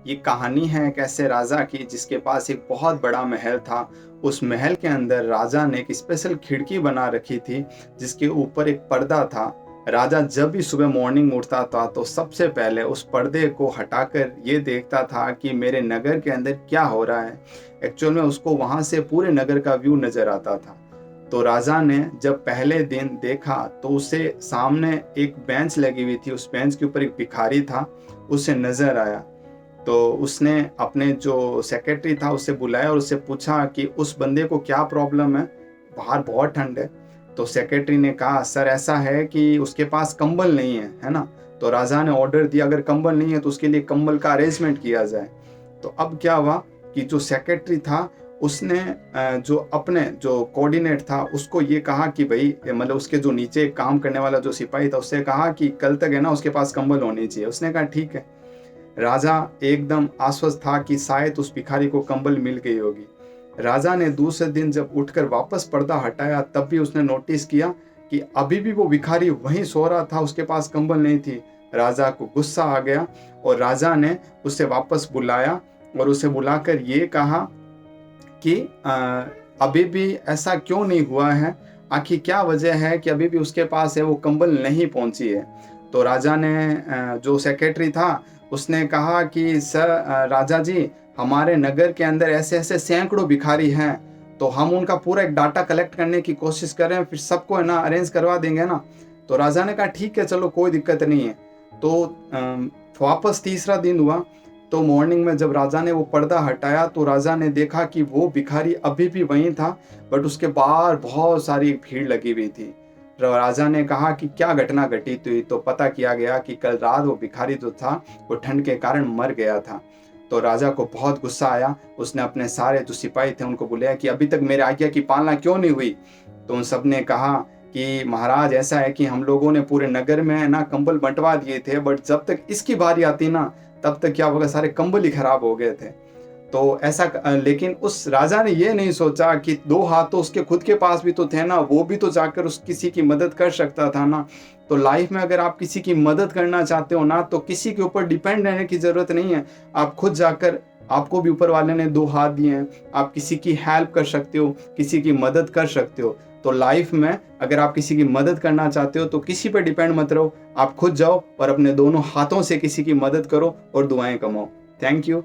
ये कहानी है एक ऐसे राजा की जिसके पास एक बहुत बड़ा महल था। उस महल के अंदर राजा ने एक स्पेशल खिड़की बना रखी थी जिसके ऊपर एक पर्दा था। राजा जब भी सुबह मॉर्निंग उठता था तो सबसे पहले उस पर्दे को हटाकर ये देखता था कि मेरे नगर के अंदर क्या हो रहा है। एक्चुअल में उसको वहाँ से पूरे नगर का व्यू नज़र आता था। तो राजा ने जब पहले दिन देखा तो उसे सामने एक बेंच लगी हुई थी, उस बेंच के ऊपर एक भिखारी था, उसे नज़र आया। तो उसने अपने जो सेक्रेटरी था उससे बुलाया और उससे पूछा कि उस बंदे को क्या प्रॉब्लम है, बाहर बहुत ठंड है। तो सेक्रेटरी ने कहा सर ऐसा है कि उसके पास कंबल नहीं है ना। तो राजा ने ऑर्डर दिया अगर कंबल नहीं है तो उसके लिए कंबल का अरेंजमेंट किया जाए। तो अब क्या हुआ कि जो सेक्रेटरी था उसने जो अपने जो कोऑर्डिनेट था उसको ये कहा कि भाई मतलब उसके जो नीचे काम करने वाला जो सिपाही था उससे कहा कि कल तक है ना उसके पास कंबल होनी चाहिए। उसने कहा ठीक है। राजा एकदम आश्वस्त था कि शायद उस भिखारी को कंबल मिल गई होगी। राजा ने दूसरे दिन जब उठकर वापस पर्दा हटाया तब भी उसने नोटिस किया कि अभी भी वो भिखारी वहीं सो रहा था, उसके पास कंबल नहीं थी। राजा को गुस्सा आ गया और राजा ने उसे वापस बुलाया और उसे बुलाकर ये कहा कि अभी भी ऐसा क्यों नहीं हुआ है? आखिर क्या वजह है कि अभी भी उसके पास है वो कंबल नहीं पहुँची है? तो राजा ने जो सेक्रेटरी था उसने कहा कि सर राजा जी हमारे नगर के अंदर ऐसे-ऐसे सैकड़ों भिखारी हैं, तो हम उनका पूरा एक डाटा कलेक्ट करने की कोशिश कर रहे हैं, फिर सबको है ना अरेंज करवा देंगे ना। तो राजा ने कहा ठीक है चलो कोई दिक्कत नहीं है। तो वापस तीसरा दिन हुआ। तो मॉर्निंग में जब राजा ने वो पर्दा हटाया तो राजा ने देखा कि वो भिखारी अभी भी वहीं था, बट उसके बाहर बहुत सारी भीड़ लगी हुई थी। राजा ने कहा कि क्या घटना घटित हुई? तो पता किया गया कि कल रात वो भिखारी जो था वो ठंड के कारण मर गया था। तो राजा को बहुत गुस्सा आया। उसने अपने सारे जो सिपाही थे उनको बुलाया कि अभी तक मेरे आज्ञा की पालना क्यों नहीं हुई? तो उन सब ने कहा कि महाराज ऐसा है कि हम लोगों ने पूरे नगर में ना कंबल बंटवा दिए थे, बट जब तक इसकी बारी आती ना तब तक क्या होगा सारे कंबल ही खराब हो गए थे। तो ऐसा लेकिन उस राजा ने ये नहीं सोचा कि 2 हाथ तो उसके खुद के पास भी तो थे ना, वो भी तो जाकर उस किसी की मदद कर सकता था ना। तो लाइफ में अगर आप किसी की मदद करना चाहते हो ना, तो किसी के ऊपर डिपेंड रहने की ज़रूरत नहीं है। आप खुद जाकर आपको भी ऊपर वाले ने 2 हाथ दिए हैं, आप किसी की हेल्प कर सकते हो, किसी की मदद कर सकते हो। तो लाइफ में अगर आप किसी की मदद करना चाहते हो, तो किसी पे डिपेंड मत रहो, आप खुद जाओ और अपने दोनों हाथों से किसी की मदद करो और दुआएँ कमाओ। Thank you.